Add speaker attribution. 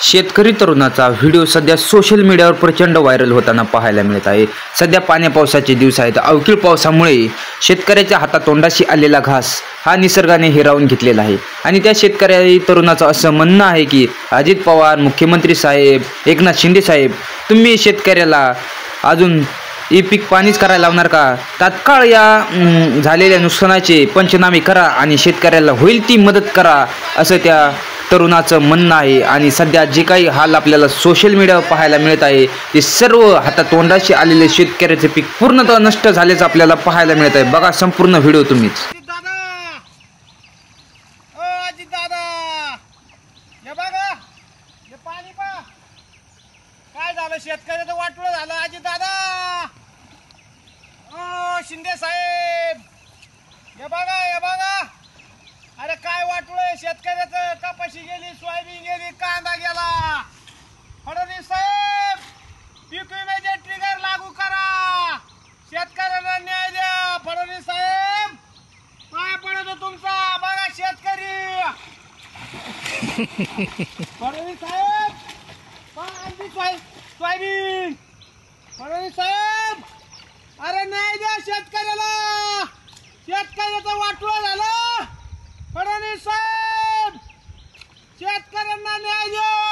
Speaker 1: शेतकरी तरुणाचा व्हिडिओ सध्या सोशल मीडियावर प्रचंड व्हायरल होताना पाहायला मिळत आहे। सध्या पाण्या पावसाचे दिवस आहेत। अवकाळी पावसामुळे शेतकऱ्याच्या हातातोंडाशी आलेला घास हा निसर्गाने हिरावून घेतलेला आहे आणि त्या शेतकरी तरुणाचं असं म्हणणं आहे की अजित पवार, मुख्यमंत्री साहेब, एकनाथ शिंदे साहेब, तुम्ही शेतकऱ्याला अजून पीक पाणीच करायला लावणार का? तात्काळ या झालेल्या नुकसानाचे पंचनामे करा आणि शेतकऱ्याला होईल ती मदत करा, असं त्या तरुणाचं म्हणणं आहे। आणि सध्या जे काही हाल आपल्याला सोशल मीडियावर पाहायला मिळत आहे ते सर्व हातातोंडाशी आलेले शेतकऱ्याचे पीक पूर्णतः नष्ट झाल्याचं आपल्याला पाहायला मिळत आहे। बघा संपूर्ण व्हिडिओ तुम्हीच।
Speaker 2: काय झालं? शेतकऱ्याचं वाटलं झालं अजित दादा, शिंदे साहेब, हे बघा, अरे काय वाटलंय शेतकऱ्याचं? कपाशी गेली, सोयाबीन गेली, कांदा गेला। फडणवीस साहेब, पीक विम्याचे ट्रिगर लागू करा, शेतकऱ्यांना न्याय द्या। फडणवीस साहेब, पाय पडतो तुमचा, बघा शेतकरी। फडणवीस साहेब, सोयाबीन, फडणवीस साहेब, अरे न्याय द्या शेतकऱ्याला, शेतकऱ्याचं वाटलं झालं। फडणवीस साहेब, शेतकऱ्यांना न्याय द्या।